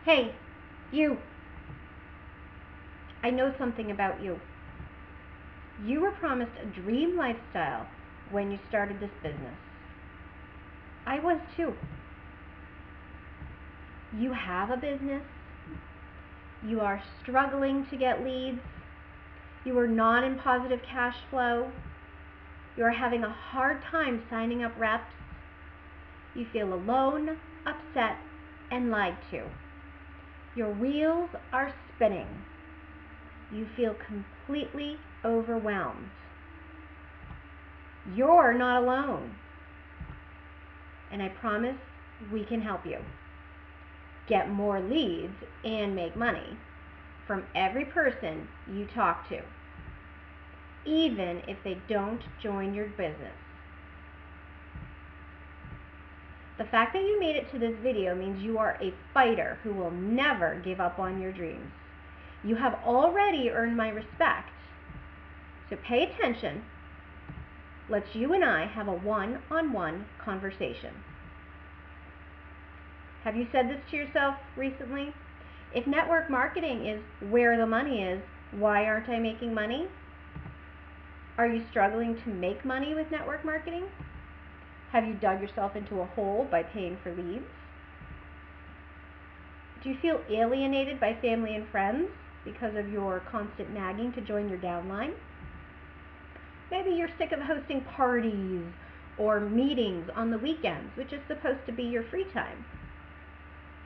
Hey, you. I know something about you. You were promised a dream lifestyle when you started this business. I was too. You have a business. You are struggling to get leads. You are not in positive cash flow. You are having a hard time signing up reps. You feel alone, upset, and lied to. Your wheels are spinning. You feel completely overwhelmed. You're not alone. And I promise we can help you get more leads and make money from every person you talk to, even if they don't join your business. The fact that you made it to this video means you are a fighter who will never give up on your dreams. You have already earned my respect. So pay attention. Let's you and I have a one-on-one conversation. Have you said this to yourself recently? If network marketing is where the money is, why aren't I making money? Are you struggling to make money with network marketing? Have you dug yourself into a hole by paying for leads? Do you feel alienated by family and friends because of your constant nagging to join your downline? Maybe you're sick of hosting parties or meetings on the weekends, which is supposed to be your free time.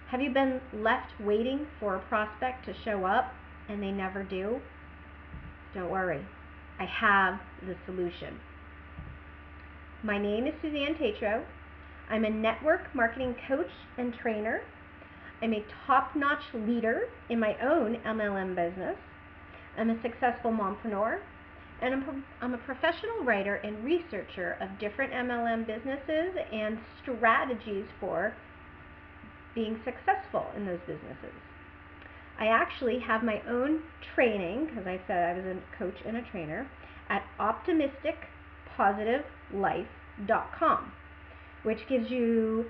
Have you been left waiting for a prospect to show up and they never do? Don't worry, I have the solution. My name is Suzanne. I'm a network marketing coach and trainer. I'm a top-notch leader in my own MLM business. I'm a successful mompreneur, and I'm a professional writer and researcher of different MLM businesses and strategies for being successful in those businesses. I actually have my own training, because I said I was a coach and a trainer, at optimisticpositivelife.com, which gives you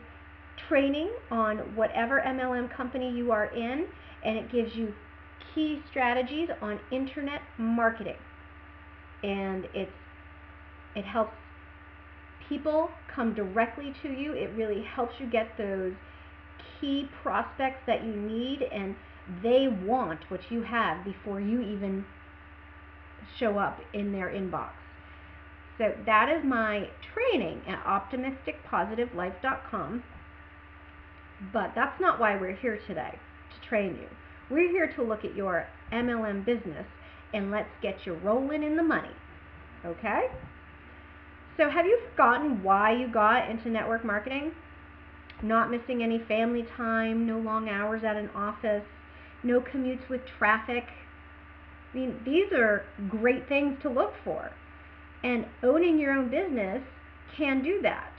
training on whatever MLM company you are in, and it gives you key strategies on internet marketing. And it helps people come directly to you. It really helps you get those key prospects that you need, and they want what you have before you even show up in their inbox. So that is my training at optimisticpositivelife.com. But that's not why we're here today, to train you. We're here to look at your MLM business and let's get you rolling in the money. Okay? So have you forgotten why you got into network marketing? Not missing any family time, no long hours at an office, no commutes with traffic. I mean, these are great things to look for. And owning your own business can do that.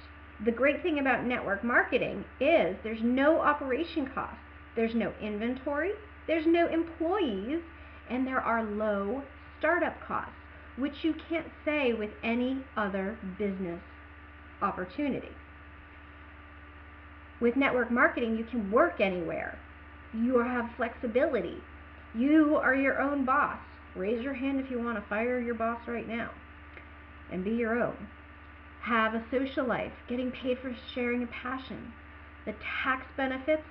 The great thing about network marketing is there's no operation costs, there's no inventory, there's no employees, and there are low startup costs, which you can't say with any other business opportunity. With network marketing, you can work anywhere. You have flexibility. You are your own boss. Raise your hand if you want to fire your boss right now and be your own. Have a social life, getting paid for sharing a passion. The tax benefits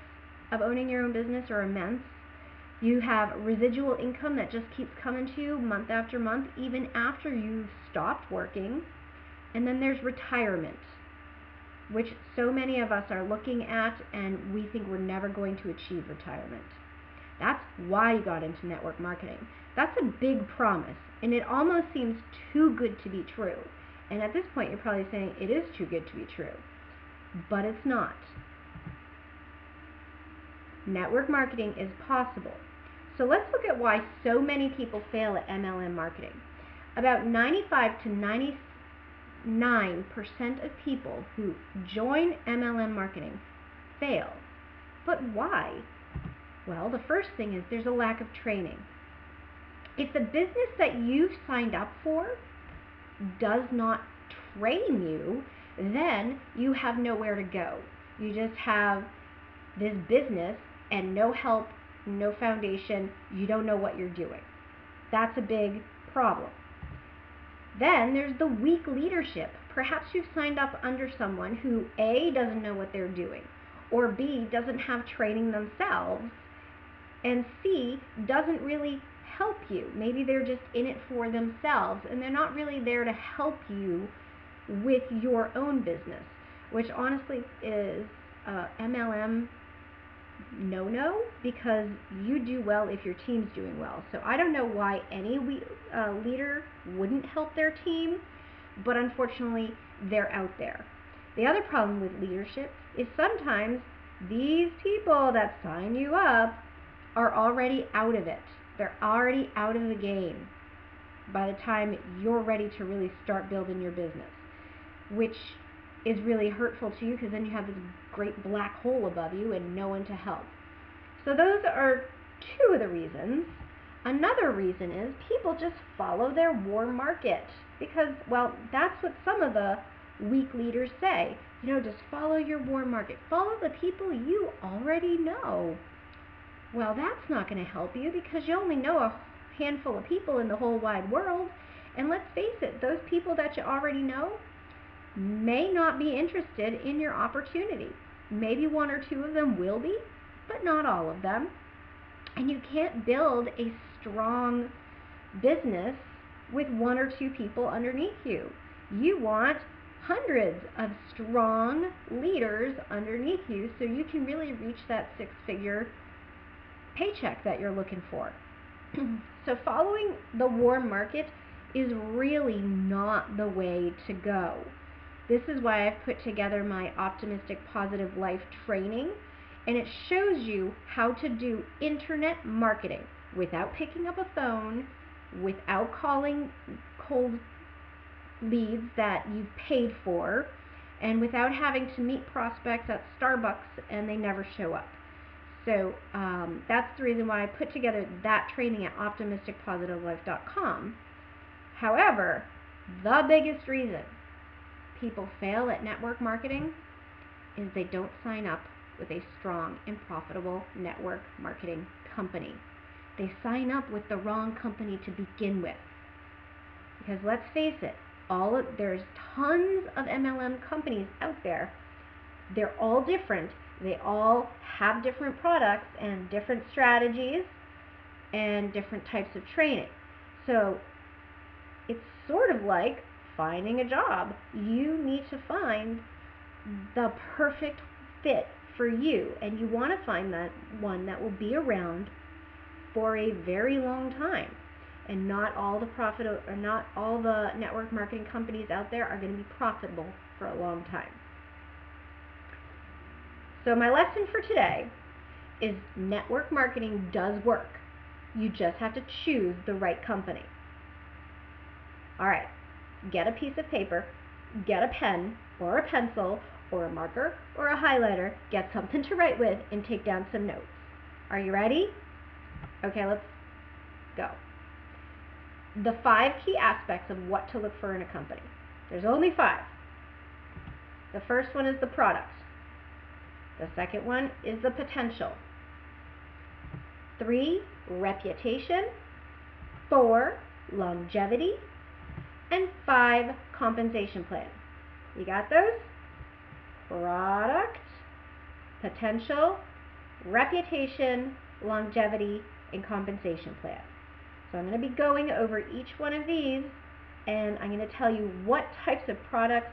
of owning your own business are immense. You have residual income that just keeps coming to you month after month, even after you've stopped working. And then there's retirement, which so many of us are looking at, and we think we're never going to achieve retirement. That's why you got into network marketing. That's a big promise, and it almost seems too good to be true. And at this point, you're probably saying it is too good to be true, but it's not. Network marketing is possible. So let's look at why so many people fail at MLM marketing. About 95 to 99% of people who join MLM marketing fail. But why? Well, the first thing is there's a lack of training. If the business that you've signed up for does not train you, then you have nowhere to go. You just have this business and no help, no foundation, you don't know what you're doing. That's a big problem. Then there's the weak leadership. Perhaps you've signed up under someone who A, doesn't know what they're doing, or B, doesn't have training themselves, and C, doesn't really help you. Maybe they're just in it for themselves and they're not really there to help you with your own business, which honestly is MLM no, because you do well if your team's doing well. So I don't know why any leader wouldn't help their team, but unfortunately they're out there. The other problem with leadership is sometimes these people that sign you up are already out of it. They're already out of the game by the time you're ready to really start building your business, which is really hurtful to you, because then you have this great black hole above you and no one to help. So those are two of the reasons. Another reason is people just follow their warm market, because, well, that's what some of the weak leaders say. Just follow your warm market. Follow the people you already know. Well, that's not going to help you, because you only know a handful of people in the whole wide world. And let's face it, those people that you already know may not be interested in your opportunity. Maybe one or two of them will be, but not all of them. And you can't build a strong business with one or two people underneath you. You want hundreds of strong leaders underneath you so you can really reach that six-figure paycheck that you're looking for. So following the warm market is really not the way to go. This is why I've put together my Optimistic Positive Life training, and it shows you how to do internet marketing without picking up a phone, without calling cold leads that you've paid for, and without having to meet prospects at Starbucks and they never show up. So that's the reason why I put together that training at optimisticpositivelife.com. However, the biggest reason people fail at network marketing is they don't sign up with a strong and profitable network marketing company. They sign up with the wrong company to begin with. Because let's face it, there's tons of MLM companies out there. They're all different. They all have different products and different strategies and different types of training. So it's sort of like finding a job. You need to find the perfect fit for you, and you want to find that one that will be around for a very long time. And not all the network marketing companies out there are going to be profitable for a long time. So my lesson for today is network marketing does work. You just have to choose the right company. All right, get a piece of paper, get a pen or a pencil or a marker or a highlighter, get something to write with, and take down some notes. Are you ready? Okay, let's go. The 5 key aspects of what to look for in a company. There's only 5. The first one is the product. The second one is the potential. 3, reputation. 4, longevity. And 5, compensation plan. You got those? Product, potential, reputation, longevity, and compensation plan. So I'm going to be going over each one of these, and I'm going to tell you what types of products,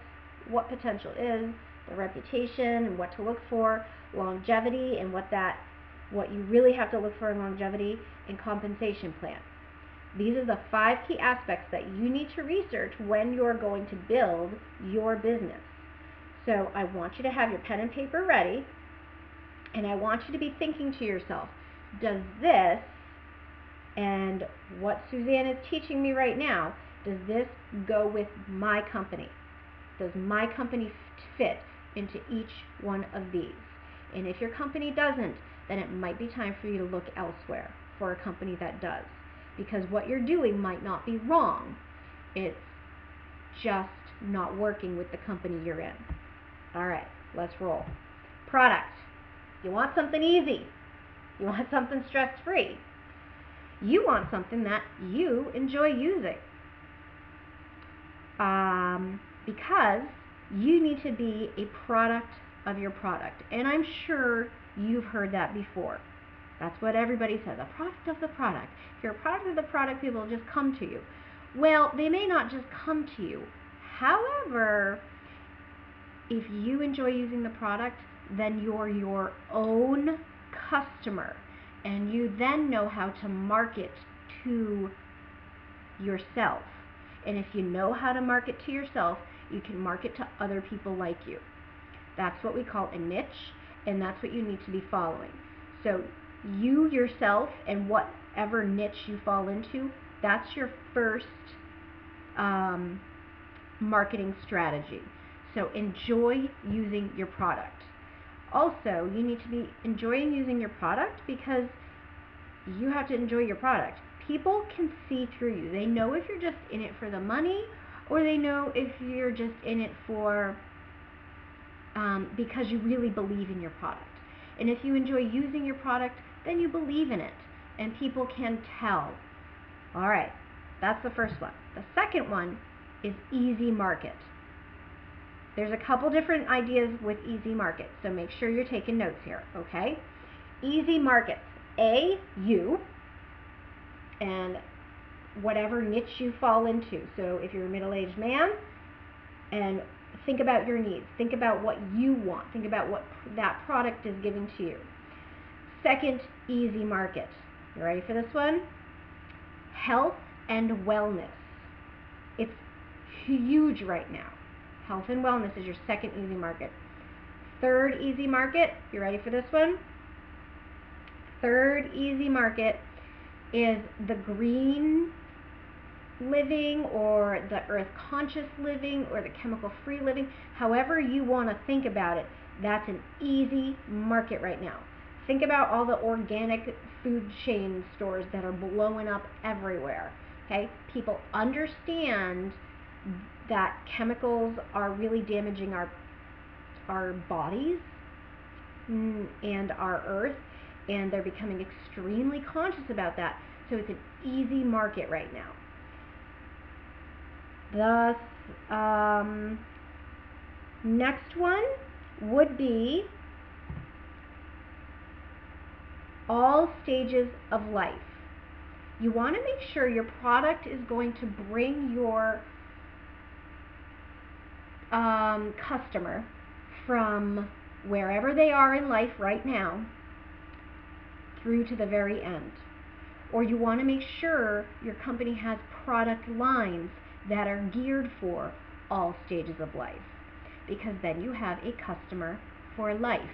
what potential is, the reputation and what to look for, longevity and what you really have to look for in longevity, and compensation plan. These are the 5 key aspects that you need to research when you're going to build your business. So I want you to have your pen and paper ready, and I want you to be thinking to yourself, does this and what Suzanne is teaching me right now, does this go with my company? Does my company fit into each one of these? And if your company doesn't, then it might be time for you to look elsewhere for a company that does. Because what you're doing might not be wrong. It's just not working with the company you're in. All right, let's roll. Product. You want something easy. You want something stress-free. You want something that you enjoy using. Because you need to be a product of your product. And I'm sure you've heard that before. That's what everybody says, a product of the product. If you're a product of the product, people will just come to you. Well, they may not just come to you. However, if you enjoy using the product, then you're your own customer. And you then know how to market to yourself. And if you know how to market to yourself, you can market to other people like you. That's what we call a niche, and that's what you need to be following. So you yourself and whatever niche you fall into, that's your first marketing strategy. So enjoy using your product. Also, you need to be enjoying using your product because you have to enjoy your product. People can see through you. They know if you're just in it for the money, or they know if you're just in it for because you really believe in your product. And if you enjoy using your product, then you believe in it, and people can tell. All right, that's the first one. The second one is easy market. There's a couple different ideas with easy market, so make sure you're taking notes here, okay? Easy markets. A, you, and whatever niche you fall into. So if you're a middle-aged man, and think about your needs. Think about what you want. Think about what that product is giving to you. Second, easy market. You ready for this one? Health and wellness. It's huge right now. Health and wellness is your second easy market. Third easy market, you ready for this one? Third easy market is the green living, or the earth conscious living, or the chemical free living. However you want to think about it, that's an easy market right now. Think about all the organic food chain stores that are blowing up everywhere. Okay? People understand that chemicals are really damaging our bodies and our earth, and they're becoming extremely conscious about that. So it's an easy market right now. The next one would be all stages of life. You want to make sure your product is going to bring your customer from wherever they are in life right now through to the very end. Or you want to make sure your company has product lines that are geared for all stages of life, because then you have a customer for life.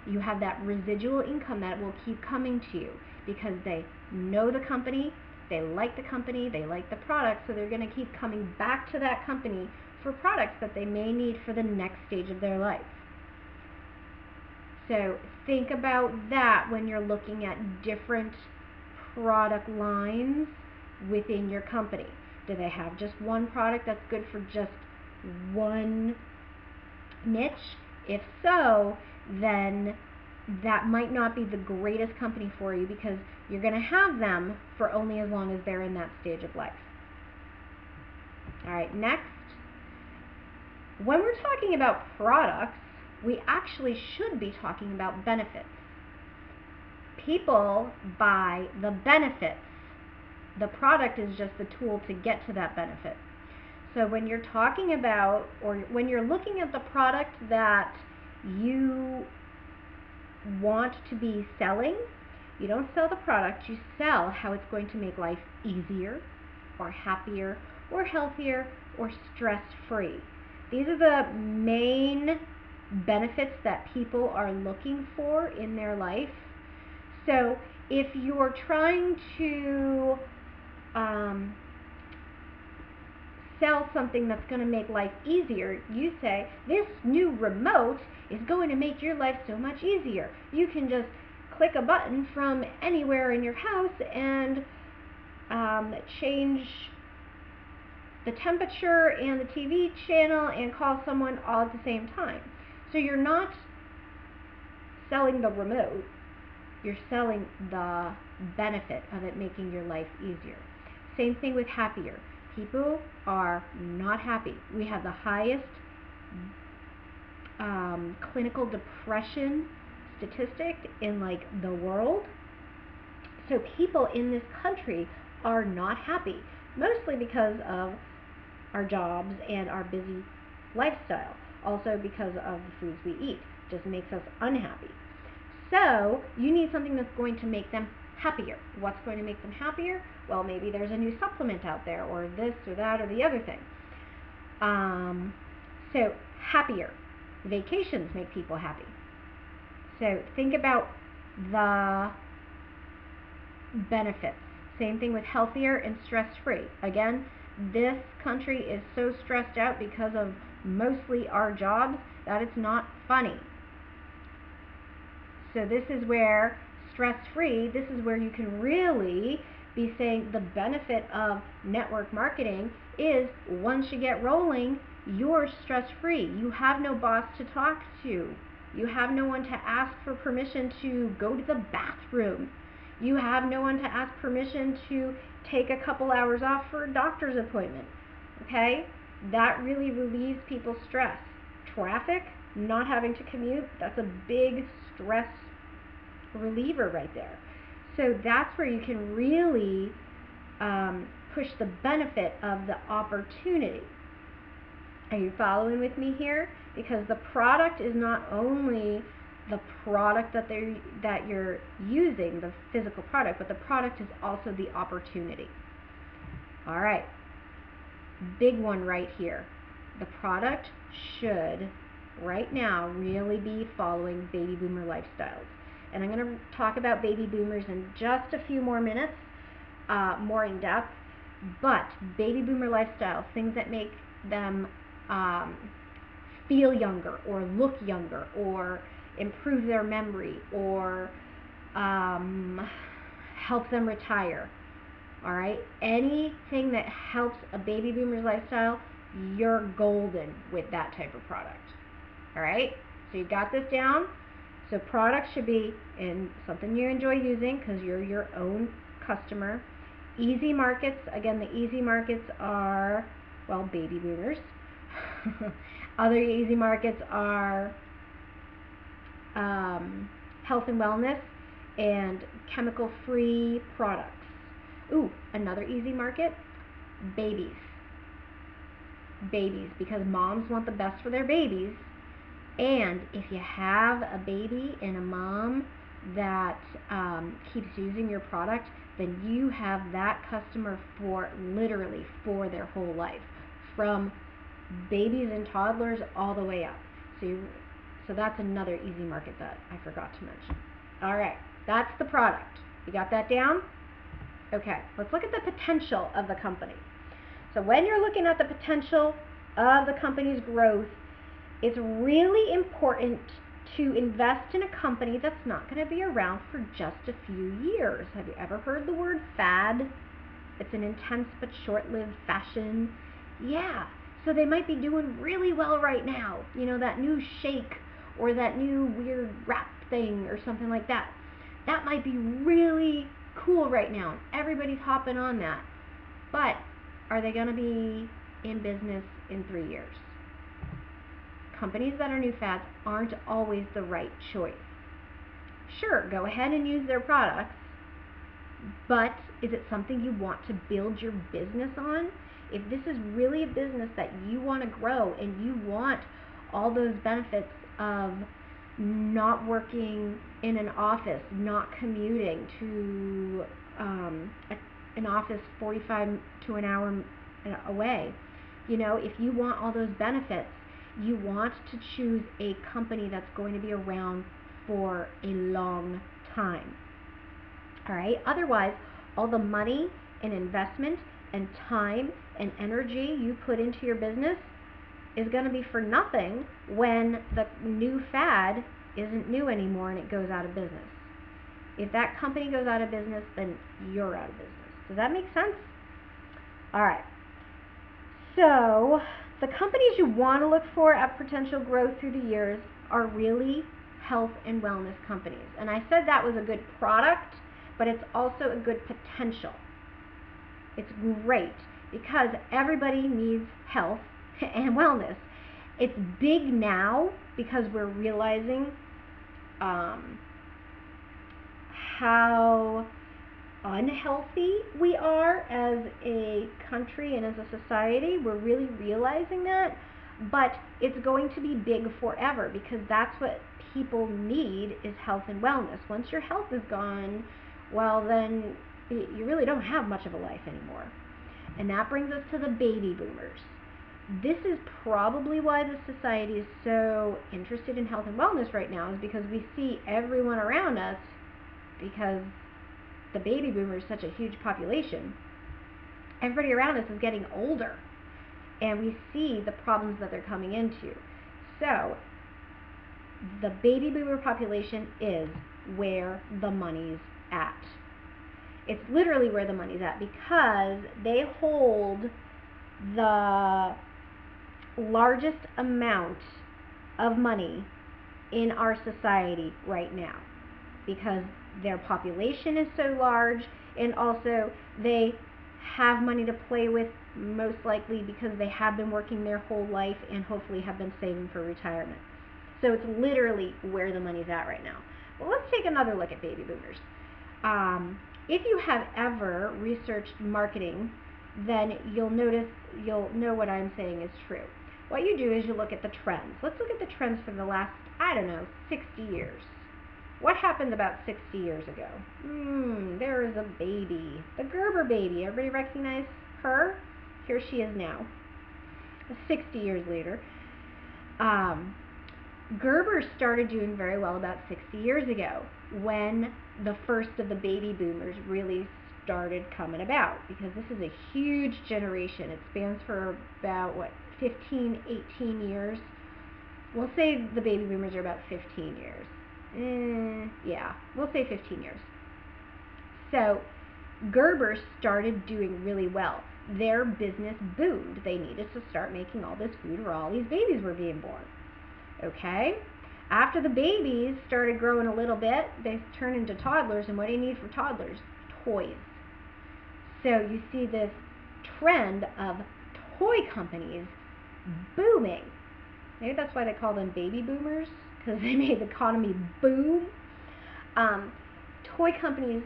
You have that residual income that will keep coming to you because they know the company, they like the company, they like the product, so they're going to keep coming back to that company for products that they may need for the next stage of their life. So think about that when you're looking at different product lines within your company. Do they have just one product that's good for just one niche? If so, then that might not be the greatest company for you, because you're going to have them for only as long as they're in that stage of life. All right, next. When we're talking about products, we actually should be talking about benefits. People buy the benefits. The product is just the tool to get to that benefit. So when you're talking about, or when you're looking at the product that you want to be selling, you don't sell the product, you sell how it's going to make life easier, or happier, or healthier, or stress-free. These are the main benefits that people are looking for in their life. So if you're trying to sell something that's going to make life easier, you say, this new remote is going to make your life so much easier. You can just click a button from anywhere in your house and change the temperature and the TV channel and call someone all at the same time. So you're not selling the remote, You're selling the benefit of it making your life easier. Same thing with happier. People are not happy. We have the highest clinical depression statistic in like the world. So people in this country are not happy, mostly because of our jobs and our busy lifestyle. Also because of the foods we eat. Just makes us unhappy. So you need something that's going to make them happier. What's going to make them happier? Well, maybe there's a new supplement out there, or this or that or the other thing. So happier. Vacations make people happy. So think about the benefits. Same thing with healthier and stress-free. Again, this country is so stressed out because of mostly our jobs that it's not funny. So this is where stress-free, this is where you can really be saying the benefit of network marketing is once you get rolling, you're stress-free. You have no boss to talk to. You have no one to ask for permission to go to the bathroom. You have no one to ask permission to take a couple hours off for a doctor's appointment. Okay? That really relieves people's stress. Traffic, not having to commute, that's a big stress reliever right there. So that's where you can really push the benefit of the opportunity. Are you following with me here? Because the product is not only the product that you're using, the physical product, but the product is also the opportunity. All right, big one right here. The product should right now really be following baby boomer lifestyles. And I'm going to talk about baby boomers in just a few more minutes, more in depth. But baby boomer lifestyles, things that make them feel younger or look younger or improve their memory or help them retire. All right, anything that helps a baby boomer's lifestyle, you're golden with that type of product. All right, so you got this down. So products should be in something you enjoy using because you're your own customer. Easy markets, again, the easy markets are, well, baby boomers. Other easy markets are health and wellness and chemical-free products. Ooh, another easy market, babies. Babies, because moms want the best for their babies. And if you have a baby and a mom that keeps using your product, then you have that customer for literally for their whole life, from babies and toddlers all the way up. So that's another easy market that I forgot to mention. All right, that's the product. You got that down? Okay, let's look at the potential of the company. So when you're looking at the potential of the company's growth, it's really important to invest in a company that's not going to be around for just a few years. Have you ever heard the word fad? It's an intense but short-lived fashion. Yeah, so they might be doing really well right now. You know, that new shake or that new weird wrap thing or something like that. That might be really cool right now. Everybody's hopping on that. But are they going to be in business in 3 years? Companies that are new fads aren't always the right choice. Sure, go ahead and use their products, but is it something you want to build your business on? If this is really a business that you want to grow and you want all those benefits of not working in an office, not commuting to an office 45 to an hour away, you know, if you want all those benefits, you want to choose a company that's going to be around for a long time. All right? Otherwise, all the money and investment and time and energy you put into your business is going to be for nothing when the new fad isn't new anymore and it goes out of business. If that company goes out of business, then you're out of business. Does that make sense? All right. So the companies you want to look for at potential growth through the years are really health and wellness companies. And I said that was a good product, but it's also a good potential. It's great because everybody needs health and wellness. It's big now because we're realizing how unhealthy we are as a country and as a society. We're really realizing that, but it's going to be big forever because that's what people need, is health and wellness. Once your health is gone, well, then you really don't have much of a life anymore. And that brings us to the baby boomers. This is probably why the society is so interested in health and wellness right now, is because we see everyone around us, because the baby boomers is such a huge population, everybody around us is getting older, and we see the problems that they're coming into. So the baby boomer population is where the money's at. It's literally where the money's at because they hold the largest amount of money in our society right now, because their population is so large, and also they have money to play with, most likely because they have been working their whole life and hopefully have been saving for retirement. So it's literally where the money's at right now. Well, let's take another look at baby boomers. If you have ever researched marketing, then you'll know what I'm saying is true. What you do is you look at the trends. Let's look at the trends for the last, 60 years. What happened about 60 years ago? There is a baby, the Gerber baby. Everybody recognize her? Here she is now, 60 years later. Gerber started doing very well about 60 years ago, when the first of the baby boomers really started coming about, because this is a huge generation. It spans for about 15, 18 years. We'll say the baby boomers are about 15 years. Yeah, we'll say 15 years. So Gerber started doing really well. Their business boomed. They needed to start making all this food where all these babies were being born. Okay? After the babies started growing a little bit, they turned into toddlers, and what do you need for toddlers? Toys. So you see this trend of toy companies booming. Maybe that's why they call them baby boomers, because they made the economy boom. Toy companies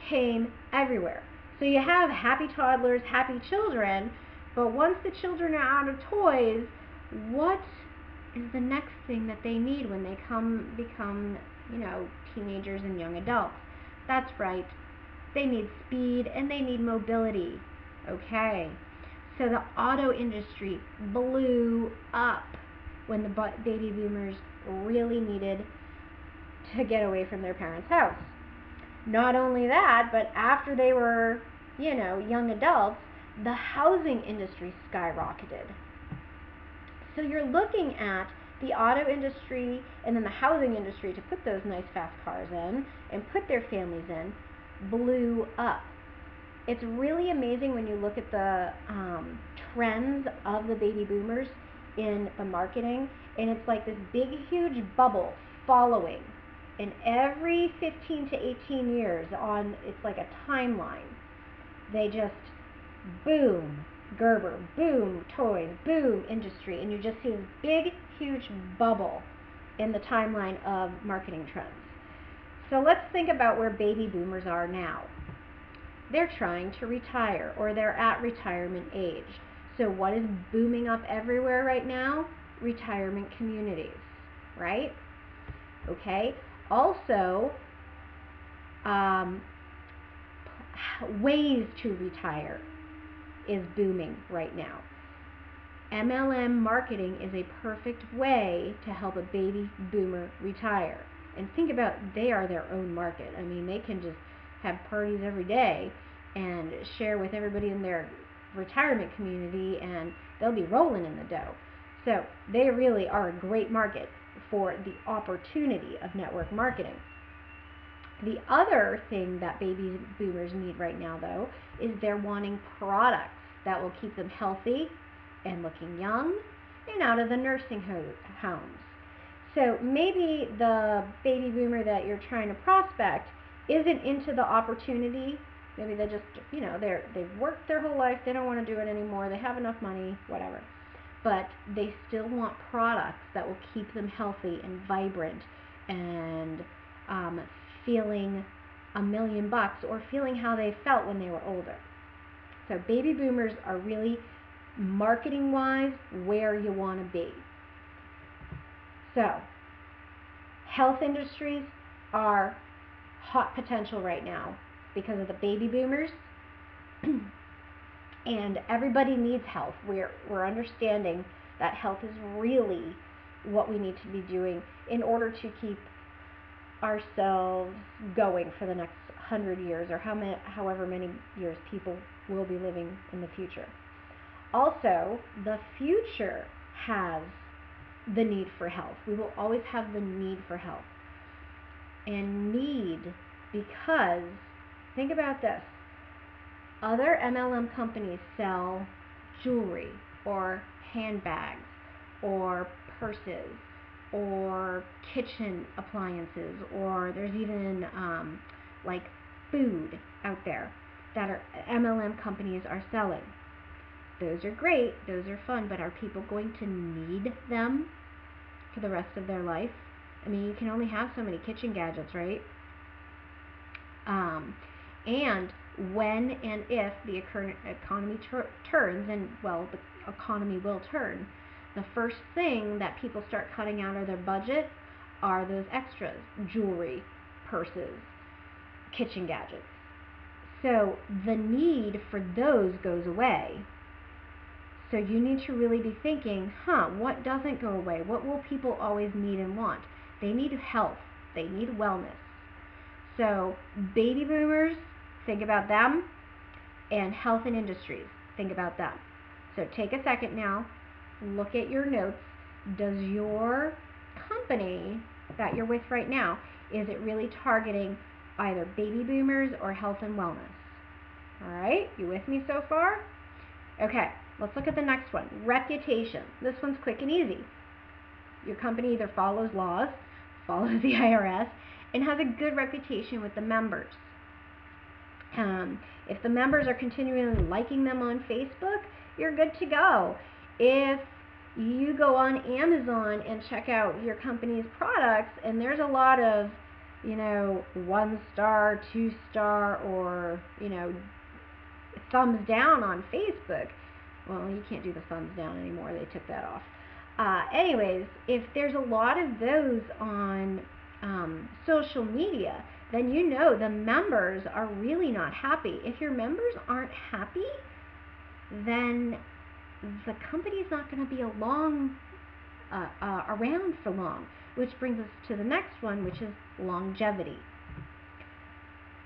came everywhere. So you have happy toddlers, happy children, but once the children are out of toys, what is the next thing that they need when they become, teenagers and young adults? That's right. They need speed and they need mobility. Okay. So the auto industry blew up when the baby boomers really needed to get away from their parents' house. Not only that, but after they were, young adults, the housing industry skyrocketed. So you're looking at the auto industry and then the housing industry, to put those nice fast cars in and put their families in, blew up. It's really amazing when you look at the trends of the baby boomers in the marketing, and it's like this big, huge bubble following. And every 15 to 18 years it's like a timeline. They just boom, Gerber, boom, toys, boom, industry, and you just see this big, huge bubble in the timeline of marketing trends. So let's think about where baby boomers are now. They're trying to retire, or they're at retirement age. So what is booming up everywhere right now? Retirement communities, right? Okay. Also, ways to retire is booming right now. MLM marketing is a perfect way to help a baby boomer retire. And think about, they are their own market. I mean, they can just have parties every day and share with everybody in their retirement community, and they'll be rolling in the dough. So they really are a great market for the opportunity of network marketing. The other thing that baby boomers need right now, though, is they're wanting products that will keep them healthy and looking young and out of the nursing homes. So maybe the baby boomer that you're trying to prospect isn't into the opportunity. Maybe they just, they've worked their whole life, they don't want to do it anymore, they have enough money, whatever. But they still want products that will keep them healthy and vibrant and feeling $1,000,000 or feeling how they felt when they were older. So baby boomers are really, marketing wise, where you want to be. So health industries are hot potential right now because of the baby boomers. And everybody needs health. We're understanding that health is really what we need to be doing in order to keep ourselves going for the next 100 years or however many years people will be living in the future. Also, the future has the need for health. We will always have the need for health. And need because, think about this, other MLM companies sell jewelry or handbags or purses or kitchen appliances, or there's even like food out there that are MLM companies are selling. Those are great, those are fun, but are people going to need them for the rest of their life? I mean, you can only have so many kitchen gadgets, right? And when and if the economy turns, and well, the economy will turn, the first thing that people start cutting out of their budget are those extras, jewelry, purses, kitchen gadgets. So the need for those goes away. So you need to really be thinking, what doesn't go away? What will people always need and want? They need health. They need wellness. So baby boomers, think about them, and health and industries, think about them. So take a second now, look at your notes. Does your company that you're with right now, is it really targeting either baby boomers or health and wellness? All right, you with me so far? Okay, let's look at the next one, reputation. This one's quick and easy. Your company either follows laws, follows the IRS, and has a good reputation with the members. If the members are continually liking them on Facebook, you're good to go. If you go on Amazon and check out your company's products, and there's a lot of, 1-star, 2-star, or, thumbs down on Facebook. Well, you can't do the thumbs down anymore. They took that off. Anyways, if there's a lot of those on social media, then the members are really not happy. If your members aren't happy, then the company's not going to be around for long, which brings us to the next one, which is longevity.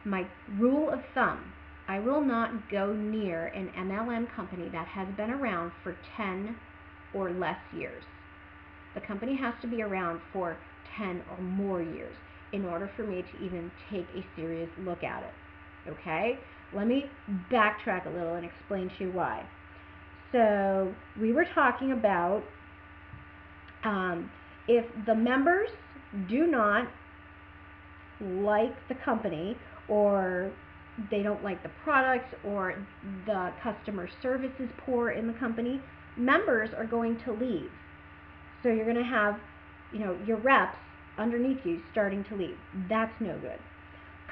My rule of thumb, I will not go near an MLM company that has been around for 10 or less years. The company has to be around for 10 or more years in order for me to even take a serious look at it. Okay? Let me backtrack a little and explain to you why. So we were talking about if the members do not like the company, or they don't like the products, or the customer service is poor in the company, members are going to leave. So you're going to have, your reps underneath you starting to leave. That's no good.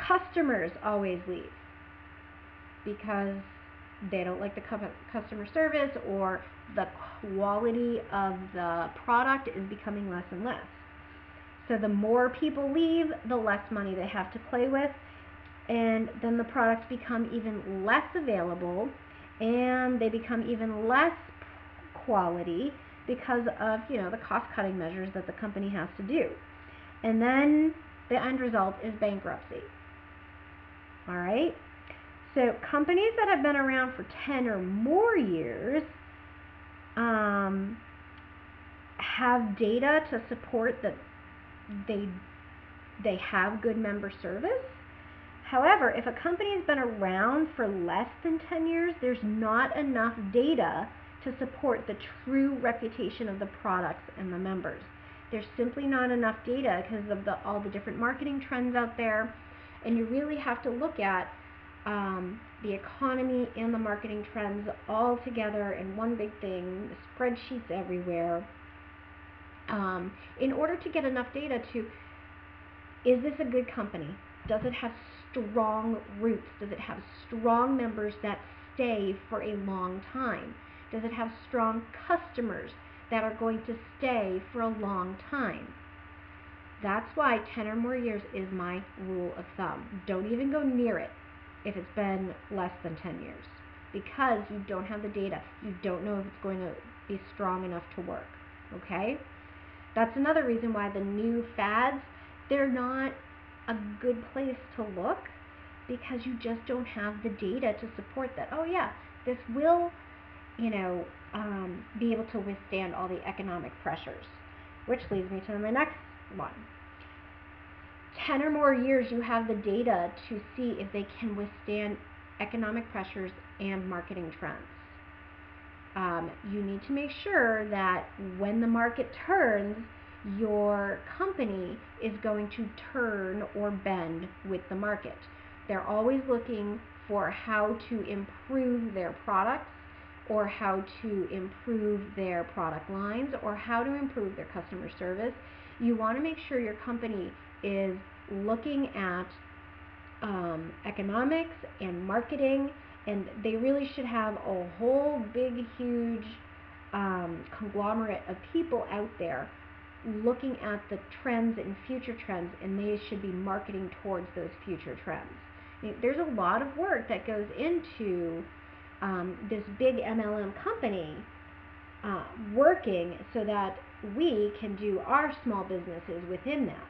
Customers always leave because they don't like the customer service, or the quality of the product is becoming less and less. So the more people leave, the less money they have to play with, and then the products become even less available, and they become even less quality because of, the cost-cutting measures that the company has to do. And then the end result is bankruptcy. All right? So companies that have been around for 10 or more years have data to support that they have good member service. However, if a company has been around for less than 10 years, there's not enough data to support the true reputation of the products and the members. There's simply not enough data because of all the different marketing trends out there, and you really have to look at the economy and the marketing trends all together in one big thing, spreadsheets everywhere, in order to get enough data to, is this a good company? Does it have strong roots? Does it have strong members that stay for a long time? Does it have strong customers that are going to stay for a long time? That's why 10 or more years is my rule of thumb. Don't even go near it if it's been less than 10 years, because you don't have the data. You don't know if it's going to be strong enough to work, okay? That's another reason why the new fads, they're not a good place to look, because you just don't have the data to support that. Oh yeah, this will, be able to withstand all the economic pressures, which leads me to my next one. 10 or more years, you have the data to see if they can withstand economic pressures and marketing trends. You need to make sure that when the market turns, your company is going to turn or bend with the market. They're always looking for how to improve their products, or how to improve their product lines, or how to improve their customer service. You want to make sure your company is looking at economics and marketing, and they really should have a whole big, huge conglomerate of people out there looking at the trends and future trends, and they should be marketing towards those future trends. There's a lot of work that goes into this big MLM company working so that we can do our small businesses within that.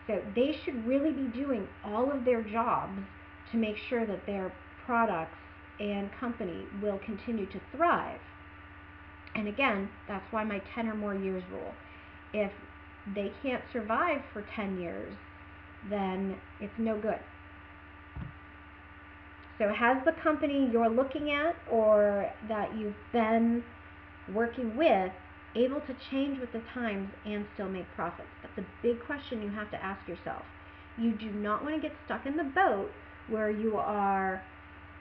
So they should really be doing all of their jobs to make sure that their products and company will continue to thrive. And again, that's why my 10 or more years rule. If they can't survive for 10 years, then it's no good. So has the company you're looking at or that you've been working with able to change with the times and still make profits? That's a big question you have to ask yourself. You do not want to get stuck in the boat where you are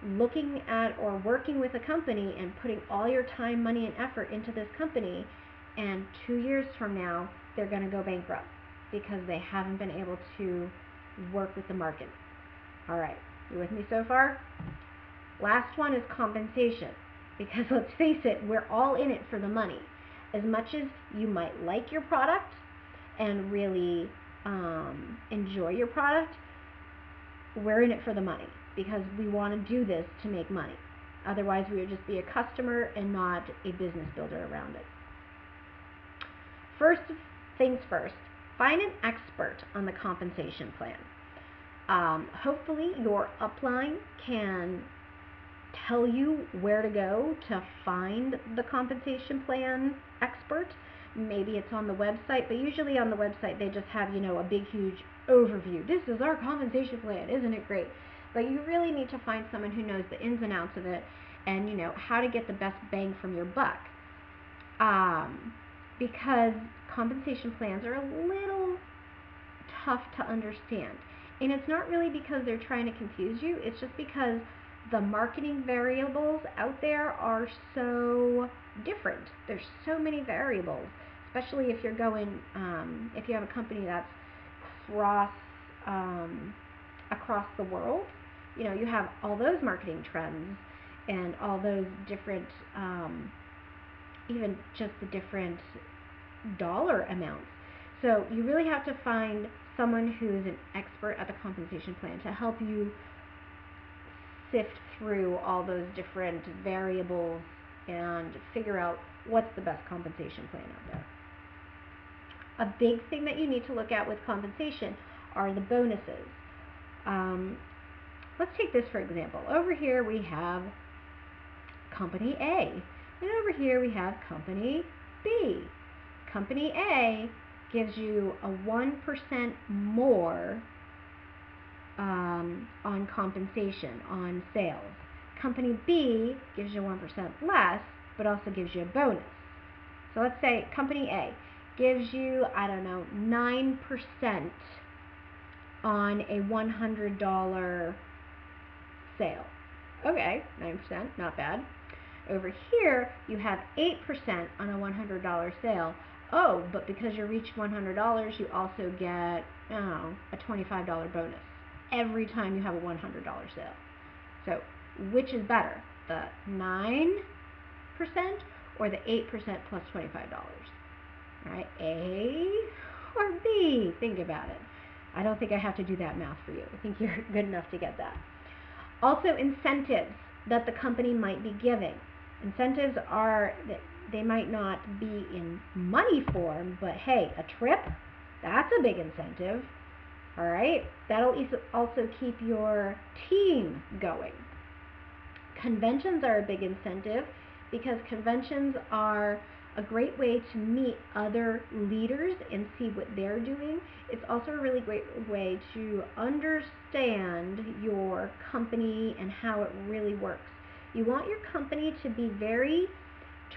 looking at or working with a company and putting all your time, money, and effort into this company, and 2 years from now they're going to go bankrupt because they haven't been able to work with the market. All right, you with me so far? Last one is compensation, because let's face it, we're all in it for the money. As much as you might like your product and really enjoy your product, we're in it for the money because we want to do this to make money. Otherwise, we would just be a customer and not a business builder around it. First things first, find an expert on the compensation plan. Hopefully, your upline can tell you where to go to find the compensation plan expert. Maybe it's on the website, but usually on the website they just have, a big huge overview. This is our compensation plan, isn't it great? But you really need to find someone who knows the ins and outs of it and how to get the best bang from your buck. Because compensation plans are a little tough to understand. And it's not really because they're trying to confuse you, it's just because the marketing variables out there are so different. There's so many variables, especially if you're going, if you have a company that's across the world. You have all those marketing trends and all those different, even just the different dollar amounts. So you really have to find someone who is an expert at the compensation plan to help you sift through all those different variables and figure out what's the best compensation plan out there. A big thing that you need to look at with compensation are the bonuses. Let's take this for example. Over here we have Company A, and over here we have Company B. Company A gives you a 1% more on compensation, on sales. Company B gives you 1% less, but also gives you a bonus. So let's say Company A gives you, I don't know, 9% on a $100 sale. Okay, 9%, not bad. Over here, you have 8% on a $100 sale. Oh, but because you reached $100, you also get, a $25 bonus every time you have a $100 sale. So, which is better, the 9% or the 8% plus $25? All right, A or B? Think about it. I don't think I have to do that math for you. I think you're good enough to get that. Also, incentives that the company might be giving. Incentives are, they might not be in money form, but hey, a trip, that's a big incentive. All right, that'll also keep your team going. Conventions are a big incentive because conventions are a great way to meet other leaders and see what they're doing. It's also a really great way to understand your company and how it really works. You want your company to be very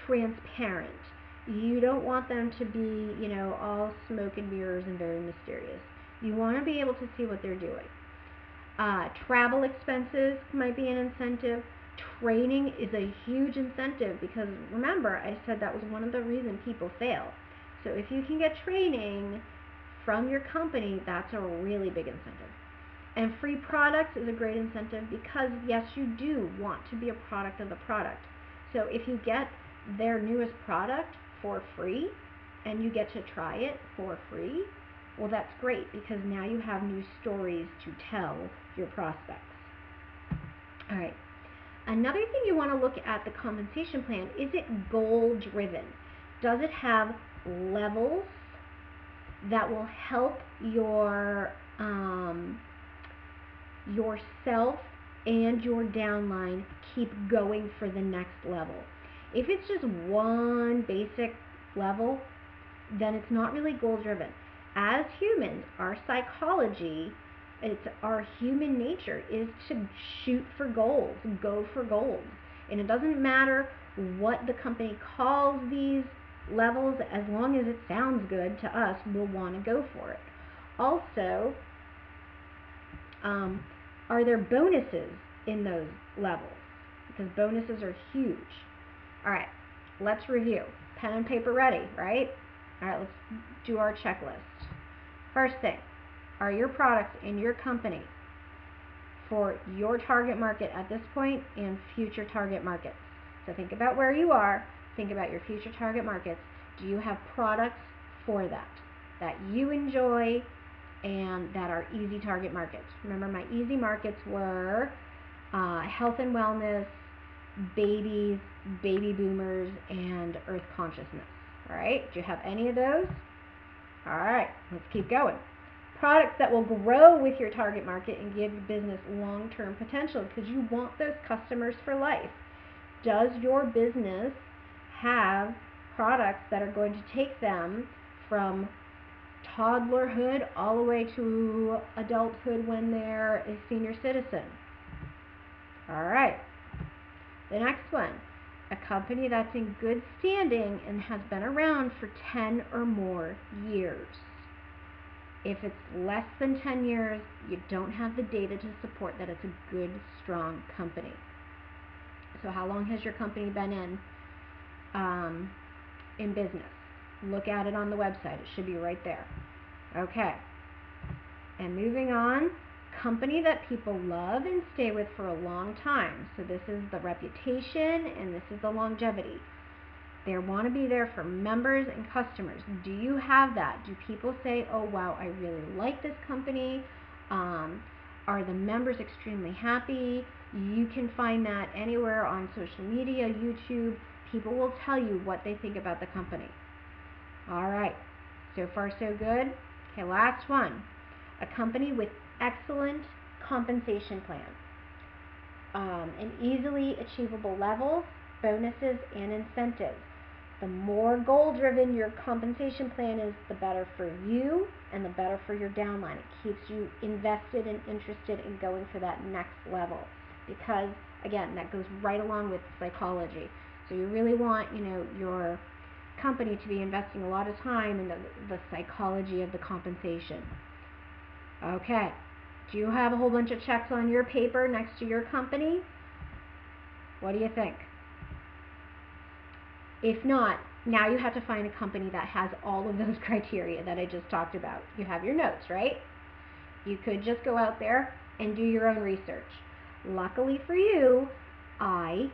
transparent. You don't want them to be, all smoke and mirrors and very mysterious. You want to be able to see what they're doing. Travel expenses might be an incentive. Training is a huge incentive because remember, I said that was one of the reasons people fail. So if you can get training from your company, that's a really big incentive. And free products is a great incentive because yes, you do want to be a product of the product. So if you get their newest product for free and you get to try it for free, well, that's great because now you have new stories to tell your prospects. All right. Another thing you want to look at the compensation plan, is it goal driven? Does it have levels that will help yourself and your downline keep going for the next level? If it's just one basic level, then it's not really goal driven. As humans, our psychology, it's our human nature is to shoot for goals, go for goals. And it doesn't matter what the company calls these levels, as long as it sounds good to us, we'll want to go for it. Also, are there bonuses in those levels? Because bonuses are huge. All right, let's review. Pen and paper ready, right? All right, let's do our checklist. First thing, are your products in your company for your target market at this point and future target markets? So think about where you are, think about your future target markets. Do you have products for that you enjoy and that are easy target markets? Remember, my easy markets were health and wellness, babies, baby boomers, and earth consciousness. All right, do you have any of those? All right, let's keep going. Products that will grow with your target market and give your business long-term potential because you want those customers for life. Does your business have products that are going to take them from toddlerhood all the way to adulthood when they're a senior citizen? All right. The next one, a company that's in good standing and has been around for 10 or more years. If it's less than 10 years, you don't have the data to support that it's a good, strong company. So how long has your company been in business? Look at it on the website. It should be right there. Okay. And moving on, company that people love and stay with for a long time. So this is the reputation and this is the longevity. They want to be there for members and customers. Do you have that? Do people say, oh wow, I really like this company? Are the members extremely happy? You can find that anywhere on social media, YouTube. People will tell you what they think about the company. All right, so far so good. Okay, last one. A company with excellent compensation plan and easily achievable levels, bonuses, and incentives. The more goal-driven your compensation plan is, the better for you and the better for your downline. It keeps you invested and interested in going for that next level because, again, that goes right along with psychology. So you really want, your company to be investing a lot of time in the psychology of the compensation. Okay, do you have a whole bunch of checks on your paper next to your company? What do you think? If not, now you have to find a company that has all of those criteria that I just talked about. You have your notes, right? You could just go out there and do your own research. Luckily for you, I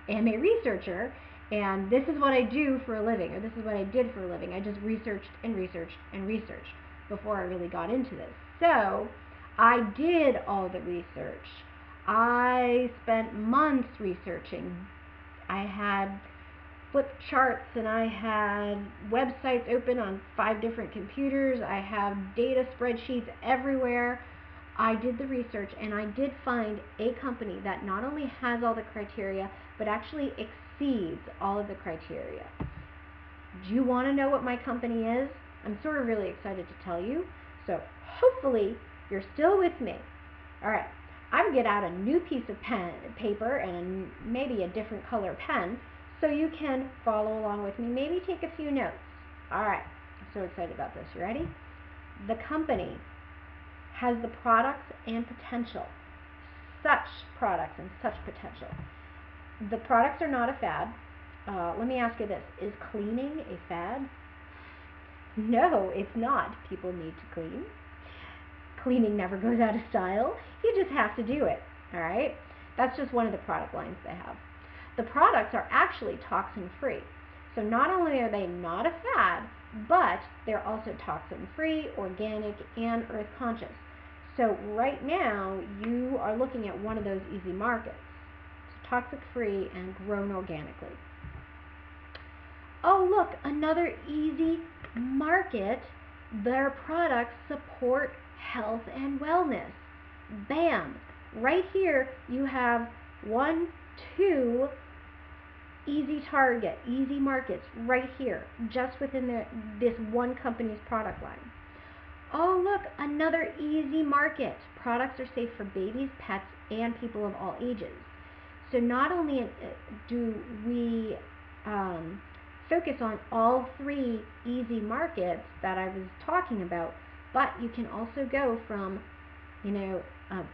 am a researcher, and this is what I do for a living, or this is what I did for a living. I just researched and researched and researched before I really got into this. So I did all the research. I spent months researching. I had flip charts, and I had websites open on 5 different computers. I have data spreadsheets everywhere. I did the research, and I did find a company that not only has all the criteria, but actually exceeds all of the criteria. Do you want to know what my company is? I'm sort of really excited to tell you, so hopefully you're still with me. All right, I'm going to get out a new piece of paper and maybe a different color pen, so you can follow along with me, maybe take a few notes. All right, I'm so excited about this. You ready? The company has the products and potential. Such products and such potential. The products are not a fad. Let me ask you this. Is cleaning a fad? No, it's not. People need to clean. Cleaning never goes out of style. You just have to do it. All right? That's just one of the product lines they have. The products are actually toxin-free. So not only are they not a fad, but they're also toxin-free, organic, and earth-conscious. So right now, you are looking at one of those easy markets. It's toxic-free and grown organically. Oh, look, another easy market. Their products support health and wellness. Bam! Right here, you have 1, 2 easy target, easy markets right here, just within this one company's product line. Oh, look, another easy market. Products are safe for babies, pets, and people of all ages. So not only do we focus on all 3 easy markets that I was talking about, but you can also go from, a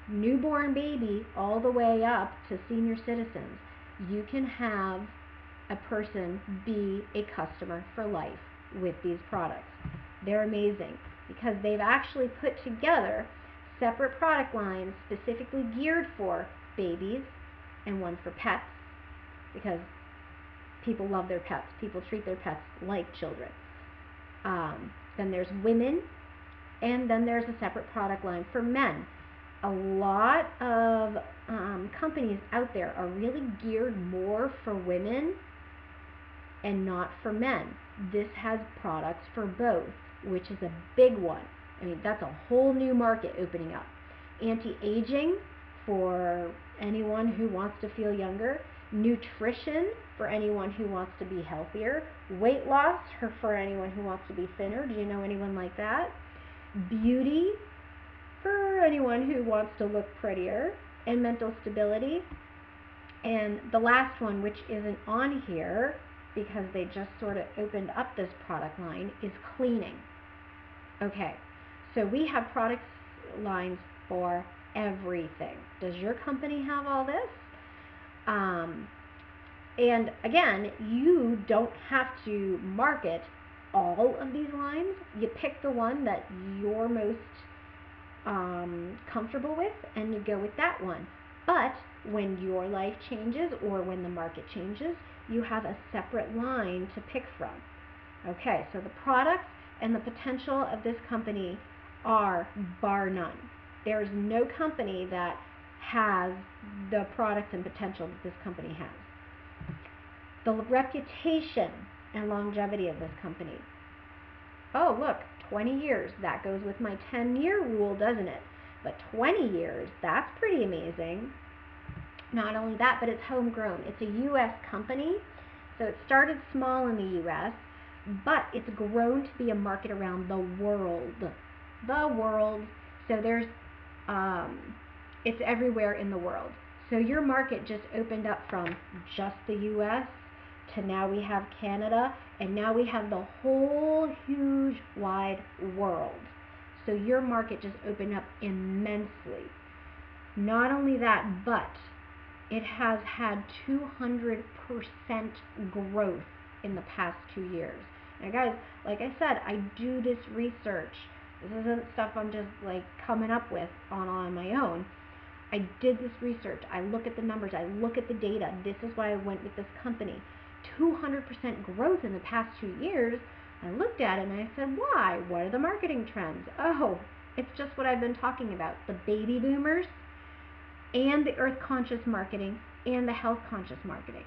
newborn baby all the way up to senior citizens. You can have a person be a customer for life with these products. They're amazing because they've actually put together separate product lines specifically geared for babies and one for pets, because people love their pets. People treat their pets like children. Then there's women, and then there's a separate product line for men. A lot of companies out there are really geared more for women and not for men. This has products for both, which is a big one. I mean, that's a whole new market opening up. Anti-aging for anyone who wants to feel younger. Nutrition for anyone who wants to be healthier. Weight loss for anyone who wants to be thinner. Do you know anyone like that? Beauty for anyone who wants to look prettier. And mental stability. And the last one, which isn't on here because they just sort of opened up this product line, is cleaning. Okay, so we have product lines for everything. Does your company have all this? And again, you don't have to market all of these lines. You pick the one that you're most comfortable with, and you go with that one. But when your life changes or when the market changes, you have a separate line to pick from. Okay, so the products and the potential of this company are bar none. There is no company that has the products and potential that this company has. The reputation and longevity of this company. Oh, look, 20 years. That goes with my 10-year rule, doesn't it? But 20 years, that's pretty amazing. Not only that, but it's homegrown. It's a U.S. company, so it started small in the U.S., but it's grown to be a market around the world. The world. So there's, it's everywhere in the world. So your market just opened up from just the U.S. to now we have Canada, and now we have the whole huge wide world. So your market just opened up immensely. Not only that, but it has had 200% growth in the past 2 years. Now guys, like I said, I do this research. This isn't stuff I'm just like coming up with on my own. I did this research. I look at the numbers. I look at the data. This is why I went with this company. 200% growth in the past 2 years. I looked at it and I said, why? What are the marketing trends? Oh, it's just what I've been talking about. The baby boomers and the earth conscious marketing and the health conscious marketing.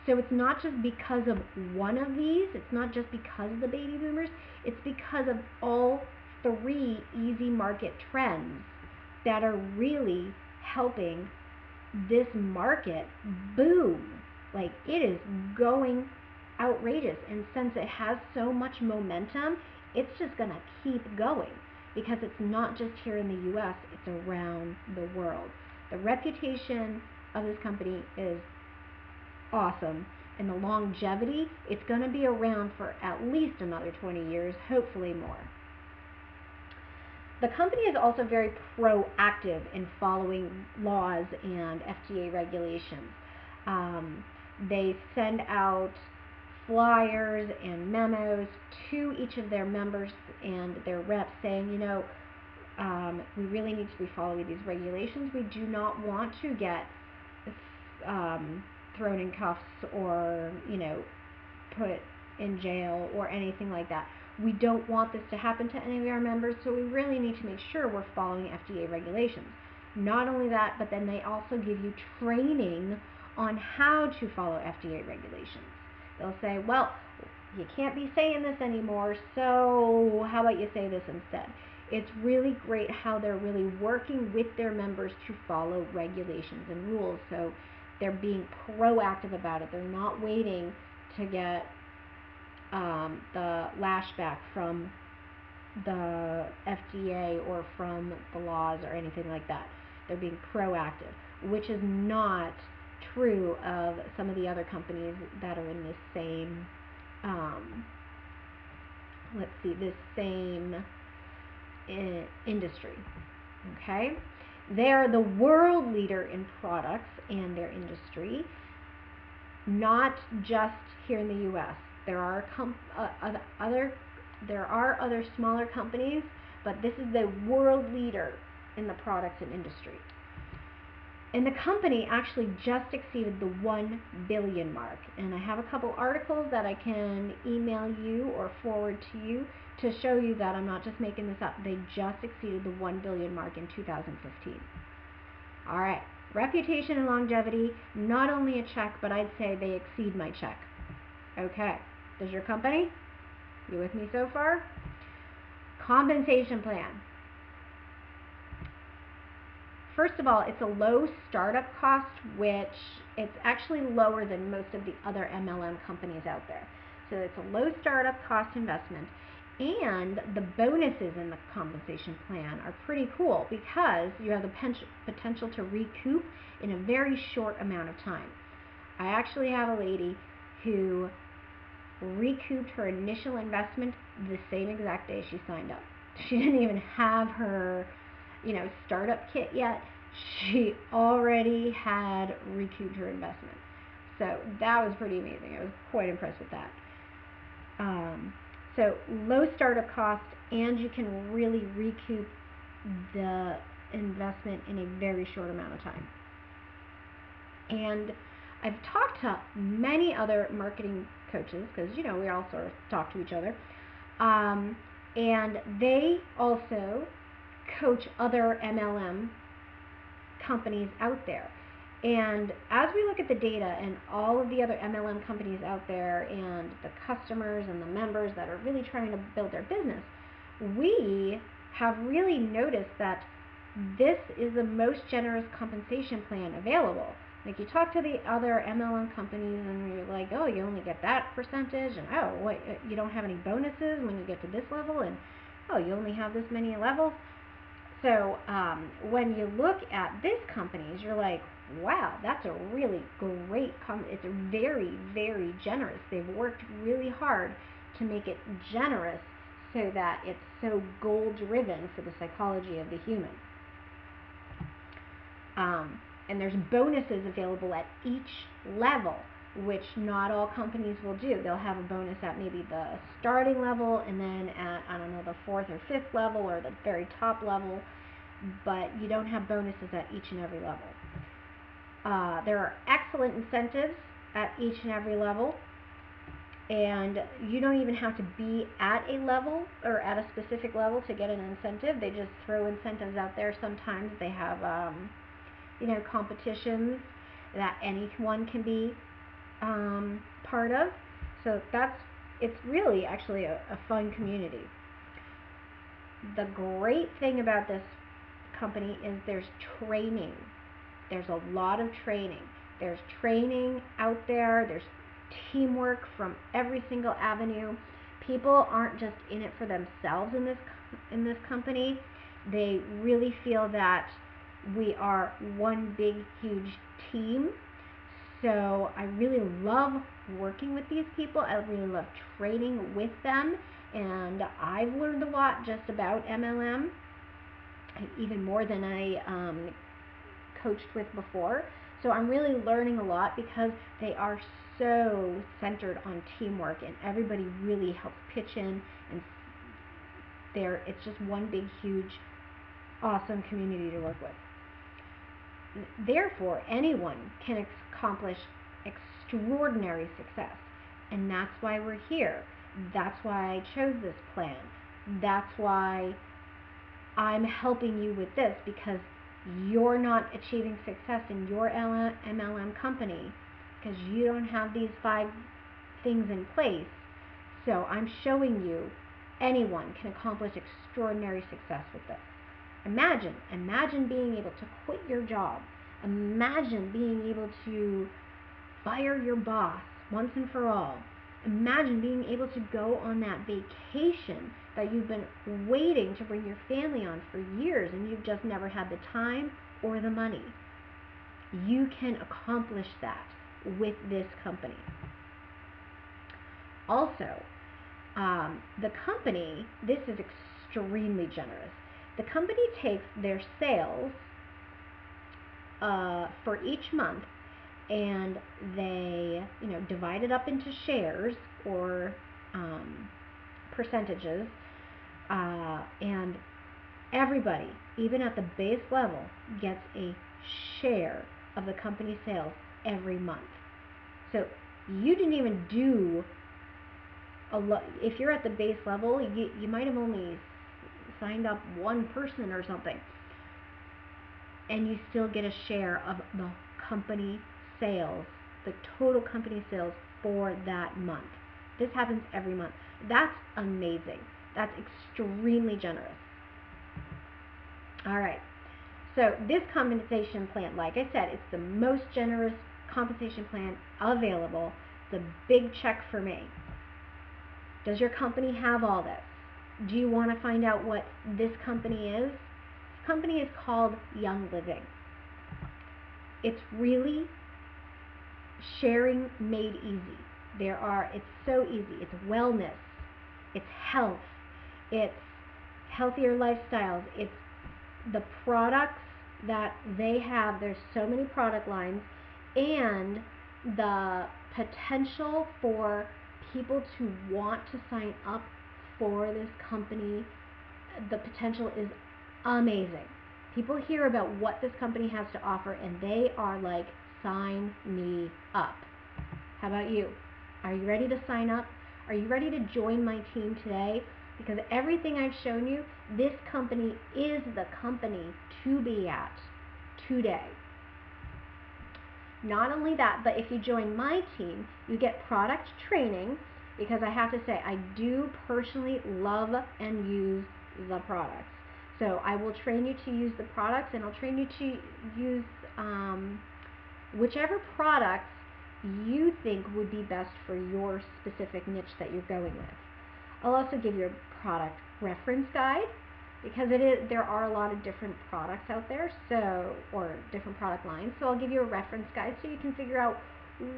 So it's not just because of one of these. It's not just because of the baby boomers. It's because of all 3 easy market trends that are really helping this market boom. Like, it is going outrageous, and since it has so much momentum, it's just going to keep going, because it's not just here in the US, it's around the world. The reputation of this company is awesome, and the longevity, it's going to be around for at least another 20 years, hopefully more. The company is also very proactive in following laws and FDA regulations. They send out flyers and memos to each of their members and their reps saying, you know, we really need to be following these regulations. We do not want to get thrown in cuffs or, you know, put in jail or anything like that. We don't want this to happen to any of our members, so we really need to make sure we're following FDA regulations. Not only that, but then they also give you training on how to follow FDA regulations. They'll say, well, you can't be saying this anymore, so how about you say this instead? It's really great how they're really working with their members to follow regulations and rules. So they're being proactive about it. They're not waiting to get the lashback from the FDA or from the laws or anything like that. They're being proactive, which is not true of some of the other companies that are in this same, this same industry. Okay, they are the world leader in products and their industry, not just here in the U.S. There are other smaller companies, but this is the world leader in the products and industry. And the company actually just exceeded the 1 billion mark. And I have a couple articles that I can email you or forward to you to show you that I'm not just making this up. They just exceeded the 1 billion mark in 2015. All right, reputation and longevity, not only a check, but I'd say they exceed my check. Okay, does your company? You with me so far? Compensation plan. First of all, it's a low startup cost, which it's actually lower than most of the other MLM companies out there. So it's a low startup cost investment, and the bonuses in the compensation plan are pretty cool because you have the potential to recoup in a very short amount of time. I actually have a lady who recouped her initial investment the same exact day she signed up. She didn't even have her, startup kit yet. She already had recouped her investment. So that was pretty amazing. I was quite impressed with that. So low startup cost, and you can really recoup the investment in a very short amount of time. And I've talked to many other marketing coaches, because we all sort of talk to each other, and they also coach other MLM companies out there. And as we look at the data and all of the other MLM companies out there and the customers and the members that are really trying to build their business, we have really noticed that this is the most generous compensation plan available. Like, you talk to the other MLM companies and you're like, oh, you only get that percentage, and oh, what, you don't have any bonuses when you get to this level, and oh, you only have this many levels. So when you look at this companies, you're like, wow, that's a really great company. It's very, very generous. They've worked really hard to make it generous so that it's so goal-driven for the psychology of the human. And there's bonuses available at each level, which not all companies will do. They'll have a bonus at maybe the starting level, and then at, I don't know, the 4th or 5th level, or the very top level, but you don't have bonuses at each and every level. There are excellent incentives at each and every level, and you don't even have to be at a level or at a specific level to get an incentive. They just throw incentives out there. Sometimes they have competitions that anyone can be part of. So it's really actually a fun community. The great thing about this company is there's training. There's a lot of training. There's training out there. There's teamwork from every single avenue. People aren't just in it for themselves in this company. They really feel that we are one big, huge team. So I really love working with these people. I really love training with them. And I've learned a lot just about MLM, even more than I coached with before. So I'm really learning a lot because they are so centered on teamwork, and everybody really helps pitch in, and it's just one big, huge, awesome community to work with. Therefore, anyone can accomplish extraordinary success, and that's why we're here. That's why I chose this plan. That's why I'm helping you with this, because you're not achieving success in your MLM company because you don't have these 5 things in place. So I'm showing you anyone can accomplish extraordinary success with this. Imagine being able to quit your job. Imagine being able to fire your boss once and for all. Imagine being able to go on that vacation that you've been waiting to bring your family on for years, and you've just never had the time or the money. You can accomplish that with this company. Also, the company, this is extremely generous. The company takes their sales for each month, and they divide it up into shares or percentages, and everybody, even at the base level, gets a share of the company sales every month. So you didn't even do a lot. If you're at the base level, you might have only signed up one person or something, and you still get a share of the company sales, the total company sales for that month. This happens every month. That's amazing. That's extremely generous. All right. So this compensation plan, like I said, it's the most generous compensation plan available. It's a big check for me. Does your company have all this? Do you want to find out what this company is? This company is called Young Living. It's really sharing made easy. It's so easy. It's wellness. It's health. It's healthier lifestyles. It's the products that they have. There's so many product lines, and the potential for people to want to sign up for this company, the potential is amazing. People hear about what this company has to offer, and they are like, sign me up. How about you? Are you ready to sign up? Are you ready to join my team today? Because everything I've shown you, this company is the company to be at today. Not only that, but if you join my team, you get product training, because I have to say, I do personally love and use the products. So I will train you to use the products, and I'll train you to use whichever products you think would be best for your specific niche that you're going with. I'll also give you a product reference guide, because there are a lot of different products out there, or different product lines. So I'll give you a reference guide so you can figure out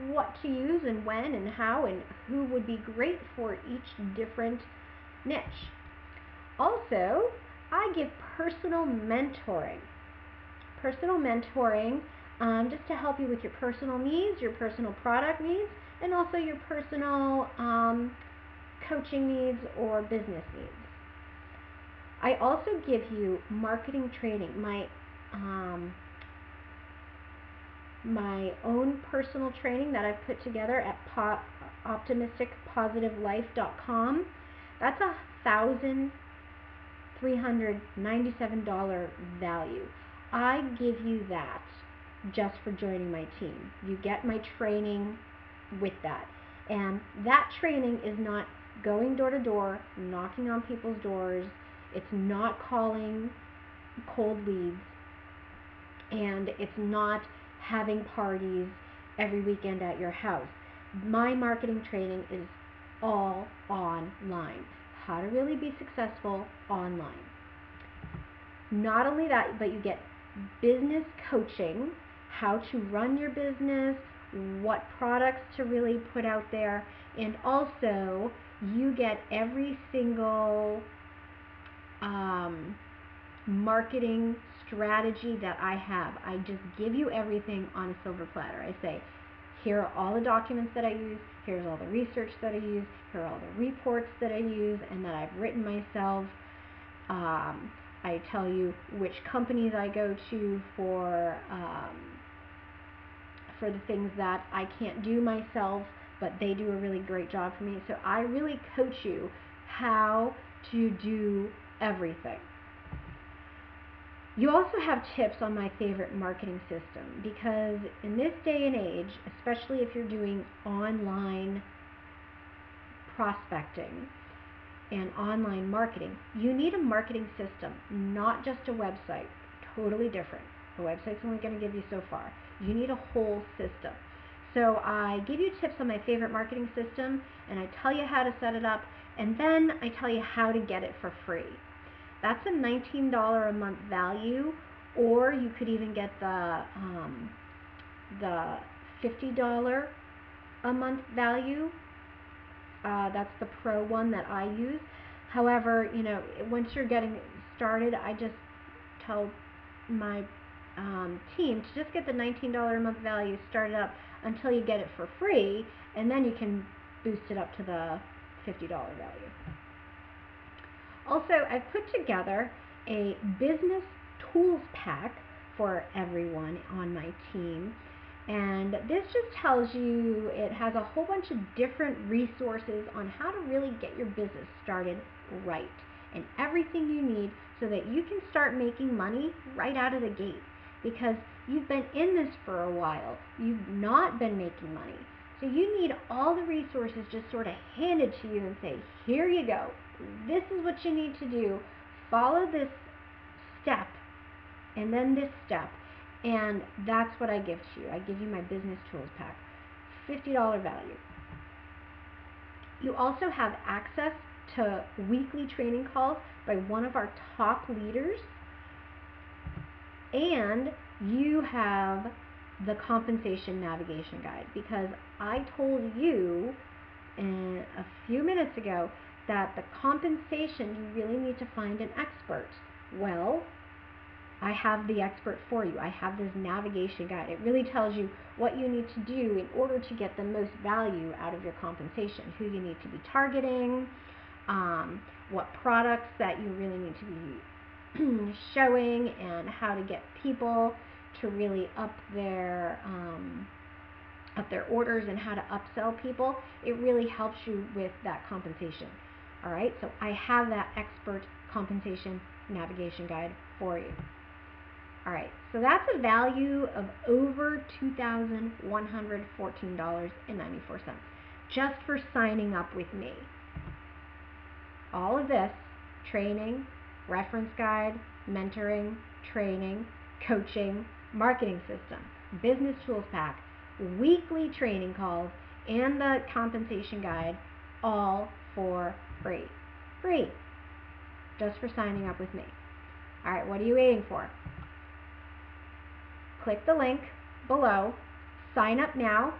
what to use and when and how and who would be great for each different niche. Also, I give personal mentoring. Personal mentoring, just to help you with your personal needs, your personal product needs, and also your personal coaching needs or business needs. I also give you marketing training, my own personal training that I've put together at optimisticpositivelife.com. That's $1,397 value. I give you that just for joining my team. You get my training with that. And that training is not going door to door, knocking on people's doors. It's not calling cold leads. And it's not having parties every weekend at your house. My marketing training is all online. How to really be successful online. Not only that, but you get business coaching, how to run your business, what products to really put out there, and also you get every single marketing strategy that I have. I just give you everything on a silver platter. I say, here are all the documents that I use, here's all the research that I use, here are all the reports that I use and that I've written myself. I tell you which companies I go to for the things that I can't do myself, but they do a really great job for me. So I really coach you how to do everything. You also have tips on my favorite marketing system, because in this day and age, especially if you're doing online prospecting and online marketing, you need a marketing system, not just a website. Totally different. A website's only going to give you so far. You need a whole system. So I give you tips on my favorite marketing system, and I tell you how to set it up, and then I tell you how to get it for free. That's a $19 a month value, or you could even get the $50 a month value. That's the pro one that I use. However, once you're getting started, I just tell my team to just get the $19 a month value started up until you get it for free, and then you can boost it up to the $50 value. Also, I've put together a business tools pack for everyone on my team, and this just tells you, it has a whole bunch of different resources on how to really get your business started right, and everything you need so that you can start making money right out of the gate, because you've been in this for a while, you've not been making money. So you need all the resources just sort of handed to you and say, here you go. This is what you need to do. Follow this step and then this step. And that's what I give to you. I give you my business tools pack. $50 value. You also have access to weekly training calls by one of our top leaders. And you have the compensation navigation guide, because I told you a few minutes ago that the compensation, you really need to find an expert. Well, I have the expert for you. I have this navigation guide. It really tells you what you need to do in order to get the most value out of your compensation, who you need to be targeting, what products that you really need to be showing, and how to get people to really up their orders, and how to upsell people. It really helps you with that compensation. All right, so I have that expert compensation navigation guide for you. All right, so that's a value of over $2,114.94 just for signing up with me. All of this, training, reference guide, mentoring, training, coaching, marketing system, business tools pack, weekly training calls, and the compensation guide, all for free. Free. Just for signing up with me. All right, what are you waiting for? Click the link below, sign up now,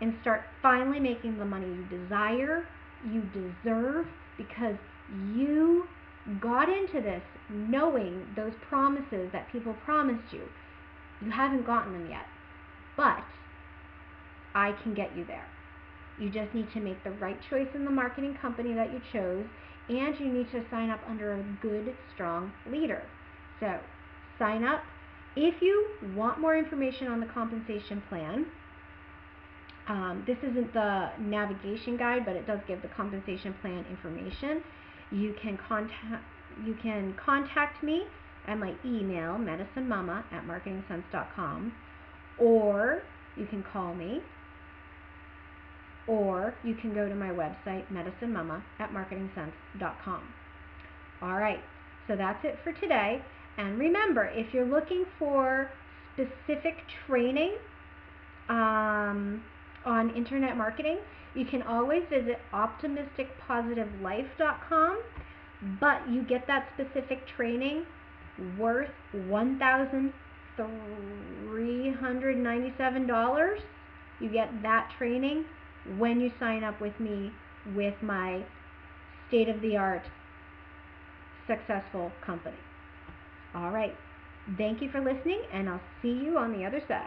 and start finally making the money you desire, you deserve, because you got into this knowing those promises that people promised you. You haven't gotten them yet, but I can get you there. You just need to make the right choice in the marketing company that you chose, and you need to sign up under a good, strong leader. So sign up. If you want more information on the compensation plan, this isn't the navigation guide, but it does give the compensation plan information. You can contact me at my email, medicinemama@marketingsense.com, or you can call me, or you can go to my website, medicinemama@marketingsense.com. All right, so that's it for today. And remember, if you're looking for specific training on internet marketing, you can always visit optimisticpositivelife.com, but you get that specific training worth $1,397. You get that training when you sign up with me with my state-of-the-art successful company. All right. Thank you for listening, and I'll see you on the other side.